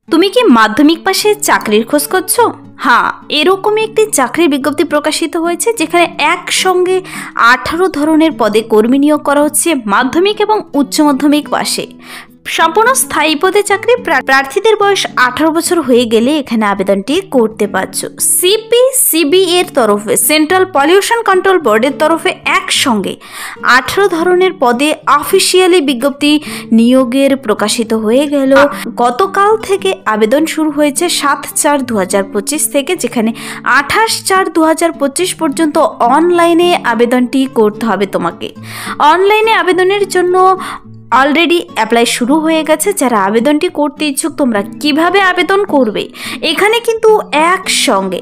তুমি কি মাধ্যমিক পাশে চাকরির খোঁজ করছো? হ্যাঁ, এরকমই একটি চাকরির বিজ্ঞপ্তি প্রকাশিত হয়েছে যেখানে একসঙ্গে 18 ধরনের পদে কর্মী নিয়োগ করা হচ্ছে মাধ্যমিক এবং উচ্চ মাধ্যমিক পাশে। সম্পূর্ণ স্থায়ী পদে চাকরি। প্রার্থীদের বয়স 18 বছর হয়ে গেলে এখানে আবেদনটি করতে পারছো। সিপিসিবি এর তরফে, সেন্ট্রাল পলিউশন কন্ট্রোল বোর্ডের তরফে একসঙ্গে 18 ধরনের পদে অফিসিয়ালি বিজ্ঞপ্তি নিয়োগের প্রকাশিত হয়ে গেল। গতকাল থেকে আবেদন শুরু হয়েছে 7/4/2025 থেকে, যেখানে 28/4/2025 পর্যন্ত অনলাইনে আবেদনটি করতে হবে তোমাকে। অনলাইনে আবেদনের জন্য অলরেডি অ্যাপ্লাই শুরু হয়ে গেছে। যারা আবেদনটি করতে ইচ্ছুক তোমরা কিভাবে আবেদন করবে, এখানে কিন্তু একসঙ্গে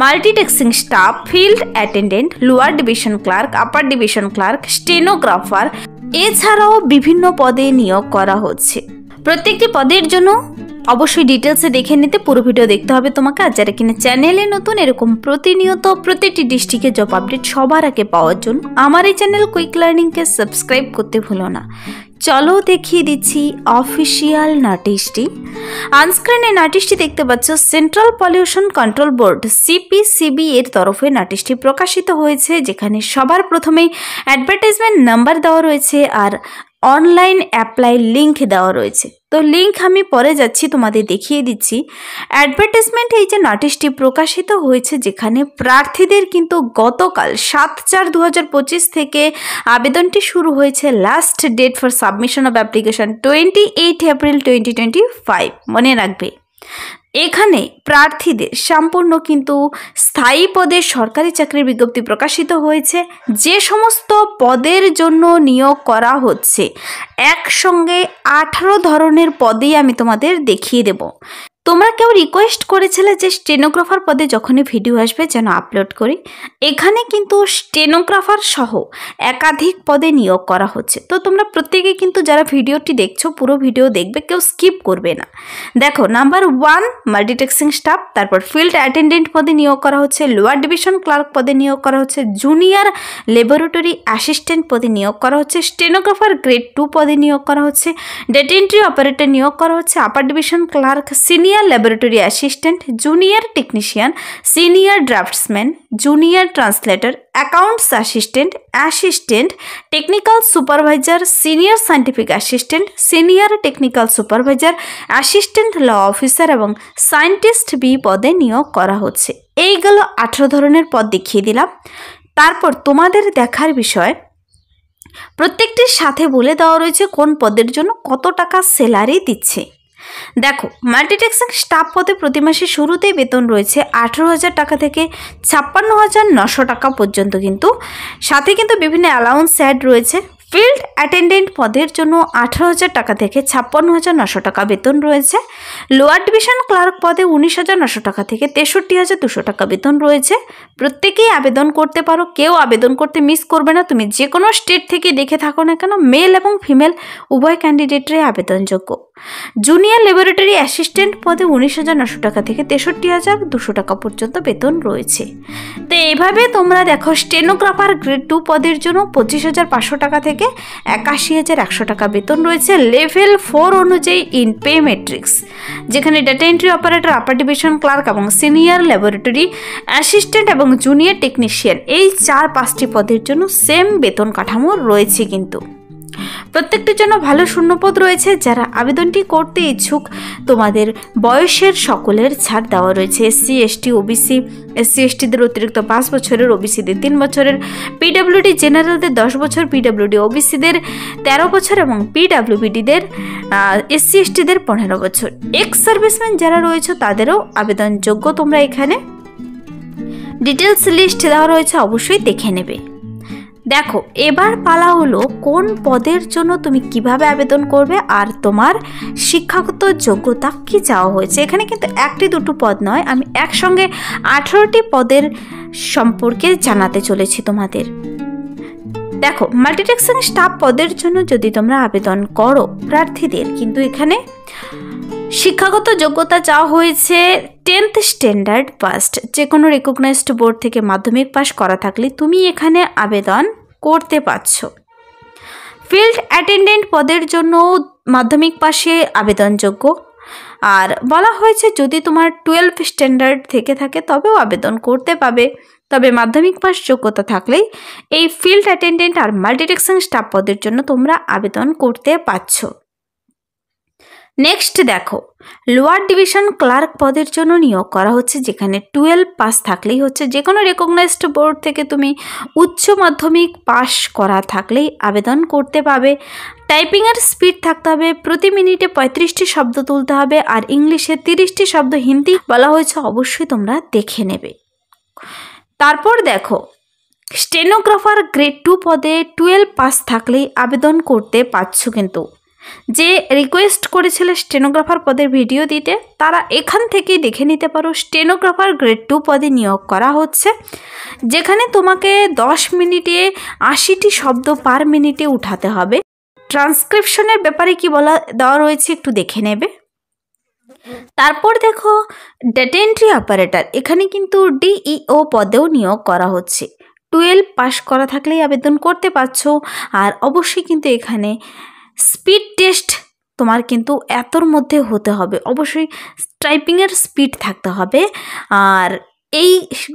multitasking staff, field attendant, lower division clerk, upper division clerk, stenographer এছাড়াও বিভিন্ন পদে নিয়োগ করা হচ্ছে। প্রত্যেকটি পদের জন্য অবশ্যই ডিটেলসে দেখে নিতে পুরো ভিডিও দেখতে হবে তোমাকে। আর যারা কিনা চ্যানেলে নতুন, এরকম প্রতিনিয়ত প্রতিটি ডিস্ট্রিক্টের জব আপডেট সবার আগে পাওয়ার জন্য আমার এই চ্যানেল কুইক লার্নিংকে সাবস্ক্রাইব করতে ভুলো না। চলো দেখিয়ে দিচ্ছি অফিসিয়াল নোটিশটি। অনস্ক্রিনে নোটিশটি দেখতে পাচ্ছ, central pollution control board CPCB এর তরফে নোটিশটি প্রকাশিত হয়েছে, যেখানে সবার প্রথমেই অ্যাডভার্টাইজমেন্ট নাম্বার দেওয়া রয়েছে আর অনলাইন অ্যাপ্লাই লিঙ্ক দেওয়া রয়েছে। তো লিঙ্ক আমি পরে যাচ্ছি তোমাদের দেখিয়ে দিচ্ছি। অ্যাডভার্টাইজমেন্ট এই যে নোটিশটি প্রকাশিত হয়েছে, যেখানে প্রার্থীদের কিন্তু গতকাল 7/4/2025 থেকে আবেদনটি শুরু হয়েছে। Last date for submission of application 28 April 2025। মনে রাখবে, এখানে প্রার্থীদের সম্পূর্ণ কিন্তু স্থায়ী পদে সরকারি চাকরির বিজ্ঞপ্তি প্রকাশিত হয়েছে। যে সমস্ত পদের জন্য নিয়োগ করা হচ্ছে একসঙ্গে 18 ধরনের পদেই আমি তোমাদের দেখিয়ে দেব। তোমরা কেউ রিকোয়েস্ট করেছিলে যে স্টেনোগ্রাফার পদে যখনই ভিডিও আসবে যেন আপলোড করি। এখানে কিন্তু স্টেনোগ্রাফার সহ একাধিক পদে নিয়োগ করা হচ্ছে। তো তোমরা প্রত্যেকে কিন্তু যারা ভিডিওটি দেখছো পুরো ভিডিও দেখবে, কেউ স্কিপ করবে না। দেখো, নাম্বার 1 মাল্টিটাস্কিং স্টাফ, তারপর ফিল্ড অ্যাটেন্ডেন্ট পদে নিয়োগ করা হচ্ছে, লোয়ার ডিভিশন ক্লার্ক পদে নিয়োগ করা হচ্ছে, জুনিয়র ল্যাবরেটরি অ্যাসিস্ট্যান্ট পদে নিয়োগ করা হচ্ছে, স্টেনোগ্রাফার গ্রেড 2 পদে নিয়োগ করা হচ্ছে, ডেটা এন্ট্রি অপারেটর নিয়োগ করা হচ্ছে, upper division clerk, senior laboratory assistant, junior technician, senior draftsman, junior translator, accounts assistant, assistant technical supervisor, senior scientific assistant, senior technical supervisor, assistant law officer এবং scientist B পদে নিয়োগ করা হচ্ছে। এইগুলো 18 ধরনের পদ দেখিয়ে দিলাম। তারপর তোমাদের দেখার বিষয়, প্রত্যেকটির সাথে বলে দেওয়া রয়েছে কোন পদের জন্য কত টাকা স্যালারি দিচ্ছে। দেখো, মাল্টিটাস্কিং স্টাফ পদে প্রতি মাসের শুরুতেই বেতন রয়েছে 18,000 টাকা থেকে 56,900 টাকা পর্যন্ত, কিন্তু সাথে কিন্তু বিভিন্ন অ্যালাউন্স অ্যাড রয়েছে। ফিল্ড অ্যাটেন্ডেন্ট পদের জন্য 18,000 টাকা থেকে 56,900 টাকা বেতন রয়েছে। লোয়ার ডিভিশন ক্লার্ক পদে 19,900 টাকা থেকে 63,200 টাকা বেতন রয়েছে। প্রত্যেকেই আবেদন করতে পারো, কেউ আবেদন করতে মিস করবে না। তুমি যে কোনো স্টেট থেকে দেখে থাকো না কেন, মেল এবং ফিমেল উভয় ক্যান্ডিডেটরাই আবেদনযোগ্য। জুনিয়র ল্যাবরেটরি অ্যাসিস্ট্যান্ট পদে 19,900 টাকা থেকে 63,200 টাকা পর্যন্ত বেতন রয়েছে। তো এইভাবে তোমরা দেখো, স্টেনোগ্রাফার গ্রেড 2 পদের জন্য 25,500 টাকা থেকে 81,100 টাকা বেতন রয়েছে লেভেল 4 অনুযায়ী ইন পে ম্যাট্রিক্স, যেখানে data entry operator, upper division clerk এবং সিনিয়র ল্যাবরেটরি অ্যাসিস্ট্যান্ট এবং জুনিয়র টেকনিশিয়ান এই 4-5টি পদের জন্য সেম বেতন কাঠামো রয়েছে। কিন্তু প্রত্যেকটির জন্য ভালো শূন্যপদ রয়েছে। যারা আবেদনটি করতে ইচ্ছুক তোমাদের বয়সের সকলের ছাড় দেওয়া রয়েছে। এসসি, এসটি, ওবিসি, এসসি এসটিদের অতিরিক্ত 5 বছরের, ওবিসিদের 3 বছরের, পিডাব্লিউডি জেনারেলদের 10 বছর, পিডাব্লিউডি ওবিসিদের 13 বছর এবং পিডাব্লিউবিডিদের এসসি এসটিদের 15 বছর। এক্স সার্ভিসম্যান যারা রয়েছে তাদেরও আবেদনযোগ্য। তোমরা এখানে ডিটেলস লিস্ট দেওয়া রয়েছে, অবশ্যই দেখে নেবে। দেখো, এবার পালা হলো কোন পদের জন্য তুমি কিভাবে আবেদন করবে আর তোমার শিক্ষাগত যোগ্যতা কি চাওয়া হয়েছে। এখানে কিন্তু 1-2 পদ নয়, আমি একসঙ্গে 18টি পদের সম্পর্কে জানাতে চলেছি তোমাদের। দেখো, মাল্টিটাস্কিং স্টাফ পদের জন্য যদি তোমরা আবেদন করো প্রার্থীদের, কিন্তু এখানে শিক্ষাগত যোগ্যতা চাওয়া হয়েছে 10th স্ট্যান্ডার্ড পাস্ট। যে কোনো রেকগনাইজড বোর্ড থেকে মাধ্যমিক পাস করা থাকলে তুমি এখানে আবেদন করতে পারছো। ফিল্ড অ্যাটেন্ডেন্ট পদের জন্য মাধ্যমিক পাশে আবেদনযোগ্য। আর বলা হয়েছে যদি তোমার 12 স্ট্যান্ডার্ড থেকে থাকে তবেও আবেদন করতে পাবে, তবে মাধ্যমিক পাস যোগ্যতা থাকলেই এই ফিল্ড অ্যাটেন্ডেন্ট আর মাল্টিটাস্কিং স্টাফ পদের জন্য তোমরা আবেদন করতে পারছো। নেক্সট দেখো, লোয়ার ডিভিশন ক্লার্ক পদের জন্য নিয়োগ করা হচ্ছে, যেখানে 12 পাস থাকলেই হচ্ছে। যে কোনো রেকগনাইজড বোর্ড থেকে তুমি উচ্চ মাধ্যমিক পাস করা থাকলেই আবেদন করতে পাবে। টাইপিংয়ের স্পিড থাকতে হবে, প্রতি মিনিটে 35টি শব্দ তুলতে হবে, আর ইংলিশে 30টি শব্দ, হিন্দি বলা হয়েছে অবশ্যই তোমরা দেখে নেবে। তারপর দেখো, স্টেনোগ্রাফার গ্রেড 2 পদে 12 পাস থাকলেই আবেদন করতে পারছো। কিন্তু যে রিকোয়েস্ট করেছিল স্টেনোগ্রাফার পদের ভিডিও দিতে, তারা এখান থেকেই দেখে নিতে পারো। স্টেনোগ্রাফার গ্রেড 2 পদে নিয়োগ করা হচ্ছে, যেখানে তোমাকে 10 মিনিটে 80টি শব্দ পার মিনিটে উঠাতে হবে। ট্রান্সক্রিপশনের ব্যাপারে কি বলা দেওয়া রয়েছে একটু দেখে নেবে। তারপর দেখো, ডেটা এন্ট্রি অপারেটর, এখানে কিন্তু ডিইও পদেও নিয়োগ করা হচ্ছে। 12 পাস করা থাকলেই আবেদন করতে পারছো। আর অবশ্যই কিন্তু এখানে স্পিড টেস্ট তোমার কিন্তু এতর মধ্যে হতে হবে, অবশ্যই টাইপিংয়ের স্পিড থাকতে হবে। আর এই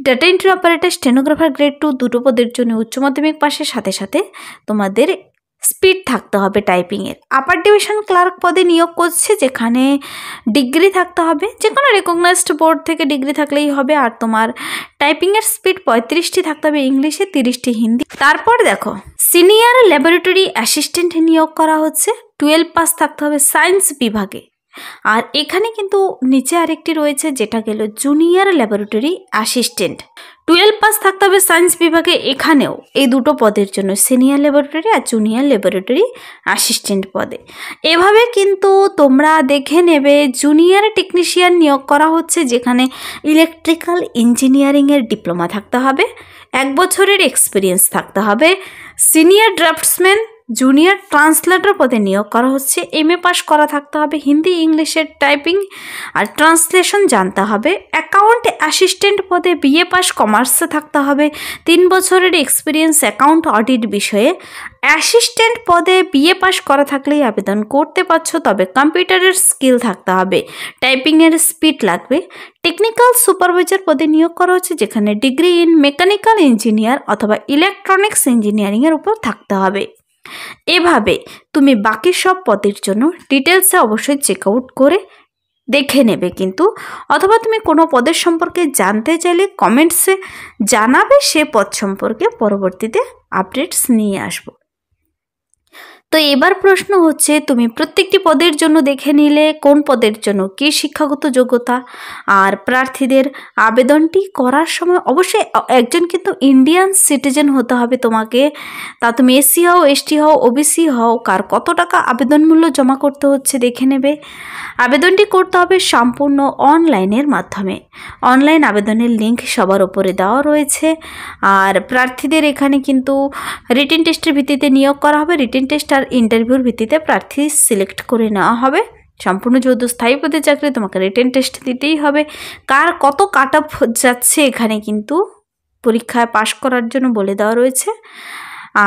data entry operator, stenographer grade 2 দুটো পদের জন্য উচ্চ মাধ্যমিক পাশের সাথে সাথে তোমাদের স্পিড থাকতে হবে টাইপিংয়ের। আপার ডিভিশন ক্লার্ক পদে নিয়োগ করছে, যেখানে ডিগ্রি থাকতে হবে, যে কোনো রেকগনাইজড বোর্ড থেকে ডিগ্রি থাকলেই হবে। আর তোমার টাইপিংয়ের স্পিড 35টি থাকতে হবে, ইংলিশে 30টি, হিন্দি। তারপর দেখো, সিনিয়র ল্যাবরেটরি অ্যাসিস্ট্যান্ট নিয়োগ করা হচ্ছে, 12 পাস থাকতে হবে সায়েন্স বিভাগে। আর এখানে কিন্তু নিচে আরেকটি রয়েছে, যেটা গেল জুনিয়র ল্যাবরেটরি অ্যাসিস্ট্যান্ট, 12 পাস থাকতে হবে সায়েন্স বিভাগে। এখানেও এই দুটো পদের জন্য সিনিয়র ল্যাবরেটরি আর জুনিয়র ল্যাবরেটরি অ্যাসিস্ট্যান্ট পদে। এভাবে কিন্তু তোমরা দেখে নেবে। জুনিয়র টেকনিশিয়ান নিয়োগ করা হচ্ছে, যেখানে ইলেকট্রিক্যাল ইঞ্জিনিয়ারিংয়ের ডিপ্লোমা থাকতে হবে, 1 বছরের এক্সপিরিয়েন্স থাকতে হবে। সিনিয়র ড্রাফটসম্যান, জুনিয়র ট্রান্সলেটর পদে নিয়োগ করা হচ্ছে, MA পাস করা থাকতে হবে, হিন্দি ইংলিশের টাইপিং আর ট্রান্সলেশন জানতে হবে। অ্যাকাউন্ট অ্যাসিস্ট্যান্ট পদে BA পাস কমার্সে থাকতে হবে, 3 বছরের এক্সপিরিয়েন্স অ্যাকাউন্ট অডিট বিষয়ে। অ্যাসিস্ট্যান্ট পদে BA পাস করা থাকলেই আবেদন করতে পারছো, তবে কম্পিউটারের স্কিল থাকতে হবে, টাইপিংয়ের স্পিড লাগবে। টেকনিক্যাল সুপারভাইজার পদে নিয়োগ করা হচ্ছে, যেখানে ডিগ্রি ইন মেকানিক্যাল ইঞ্জিনিয়ার অথবা ইলেকট্রনিক্স ইঞ্জিনিয়ারিংয়ের উপর থাকতে হবে। এভাবে তুমি বাকি সব পদের জন্য ডিটেলসে অবশ্যই চেক আউট করে দেখে নেবে কিন্তু, অথবা তুমি কোনো পদের সম্পর্কে জানতে চাইলে কমেন্টসে জানাবে, সে পদ সম্পর্কে পরবর্তীতে আপডেটস নিয়ে আসবো। তো এবার প্রশ্ন হচ্ছে, তুমি প্রত্যেকটি পদের জন্য দেখে নিলে কোন পদের জন্য কী শিক্ষাগত যোগ্যতা, আর প্রার্থীদের আবেদনটি করার সময় অবশ্যই একজন কিন্তু ইন্ডিয়ান সিটিজেন হতে হবে তোমাকে। তা তুমি SC হও, ST হও, OBC হও, কার কত টাকা আবেদন মূল্য জমা করতে হচ্ছে দেখে নেবে। আবেদনটি করতে হবে সম্পূর্ণ অনলাইনের মাধ্যমে। অনলাইন আবেদনের লিঙ্ক সবার উপরে দেওয়া রয়েছে। আর প্রার্থীদের এখানে কিন্তু রিটেন টেস্টের ভিত্তিতে নিয়োগ করা হবে, রিটেন টেস্ট আর ইন্টারভিউর ভিত্তিতে প্রার্থী সিলেক্ট করে নেওয়া হবে। সম্পূর্ণ যেহেতু স্থায়ী পদে চাকরি, তোমাকে রিটেন টেস্ট দিতেই হবে। কার কত কাট অফ যাচ্ছে এখানে কিন্তু পরীক্ষায় পাশ করার জন্য বলে দেওয়া রয়েছে।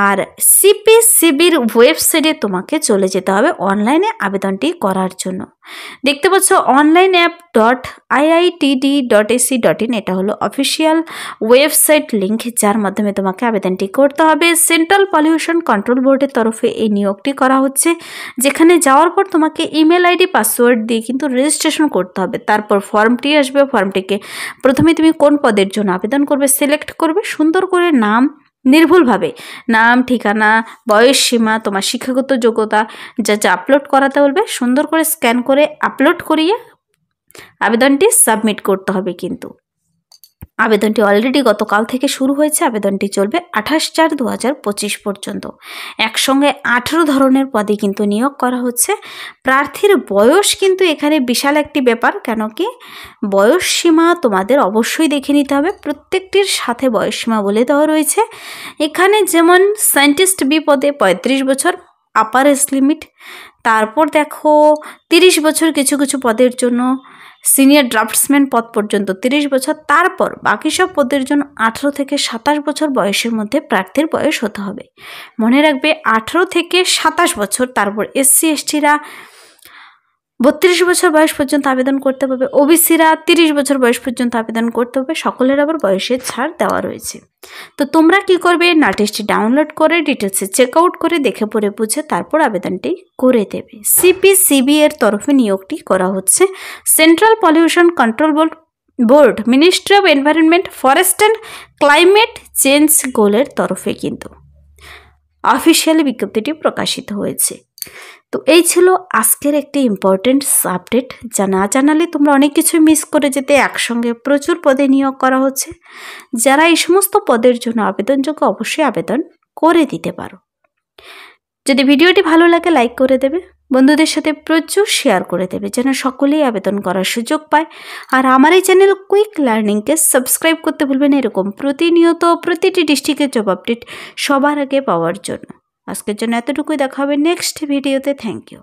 আর CPCBর ওয়েবসাইটে তোমাকে চলে যেতে হবে অনলাইনে আবেদনটি করার জন্য। দেখতে পাচ্ছ onlineapp.iitd.ac.in, এটা হলো অফিসিয়াল ওয়েবসাইট লিঙ্ক, যার মাধ্যমে তোমাকে আবেদনটি করতে হবে। সেন্ট্রাল পলিউশন কন্ট্রোল বোর্ডের তরফে এই নিয়োগটি করা হচ্ছে, যেখানে যাওয়ার পর তোমাকে ইমেল ID পাসওয়ার্ড দিয়ে কিন্তু রেজিস্ট্রেশন করতে হবে। তারপর ফর্মটি আসবে, ফর্মটিকে প্রথমে তুমি কোন পদের জন্য আবেদন করবে সিলেক্ট করবে, সুন্দর করে নাম, নির্ভুলভাবে নাম, ঠিকানা, বয়স সীমা, তোমার শিক্ষাগত যোগ্যতা যা যা আপলোড করাতে বলবে সুন্দর করে স্ক্যান করে আপলোড করিয়ে আবেদনটি সাবমিট করতে হবে। কিন্তু আবেদনটি অলরেডি গতকাল থেকে শুরু হয়েছে, আবেদনটি চলবে 28/4/2025 পর্যন্ত। একসঙ্গে 18 ধরনের পদে কিন্তু নিয়োগ করা হচ্ছে। প্রার্থীর বয়স কিন্তু এখানে বিশাল একটি ব্যাপার, কেন কি বয়স সীমা তোমাদের অবশ্যই দেখে নিতে হবে, প্রত্যেকটির সাথে বয়স সীমা বলে দেওয়া রয়েছে। এখানে যেমন সায়েন্টিস্ট B পদে 35 বছর আপার এজ লিমিট। তারপর দেখো 30 বছর কিছু কিছু পদের জন্য, সিনিয়র ড্রাফটসম্যান পদ পর্যন্ত 30 বছর। তারপর বাকি সব পদের জন্য 18 থেকে 27 বছর বয়সের মধ্যে প্রার্থীর বয়স হতে হবে। মনে রাখবে 18 থেকে 27 বছর। তারপর SC STরা 32 বছর বয়স পর্যন্ত আবেদন করতে পারবে। ওবিসিরা 30 বছর বয়স পর্যন্ত আবেদন করতে হবে। সকলের আবার বয়সের ছাড় দেওয়া রয়েছে। তো তোমরা কি করবে, নোটিশটি ডাউনলোড করে ডিটেলসে চেক আউট করে দেখে পড়ে বুঝে তারপর আবেদনটি করে দেবে। সিপিসিবি এর তরফে নিয়োগটি করা হচ্ছে। Central pollution control board, ministry of environment, forest and climate change গোলের তরফে কিন্তু অফিসিয়ালি বিজ্ঞপ্তিটি প্রকাশিত হয়েছে। তো এই ছিল আজকের একটি ইম্পর্টেন্ট আপডেট, যা না জানালে তোমরা অনেক কিছু মিস করে যেতে। একসঙ্গে প্রচুর পদে নিয়োগ করা হচ্ছে। যারা এই সমস্ত পদের জন্য আবেদনযোগ্য অবশ্যই আবেদন করে দিতে পারো। যদি ভিডিওটি ভালো লাগে লাইক করে দেবে, বন্ধুদের সাথে প্রচুর শেয়ার করে দেবে যেন সকলেই আবেদন করার সুযোগ পায়। আর আমার এই চ্যানেল কুইক লার্নিংকে সাবস্ক্রাইব করতে ভুলবেন এরকম প্রতিনিয়ত প্রতিটি ডিস্ট্রিক্টের জব আপডেট সবার আগে পাওয়ার জন্য। আজকের জন্য এতটুকুই, দেখা হবে নেক্সট ভিডিওতে। Thank you.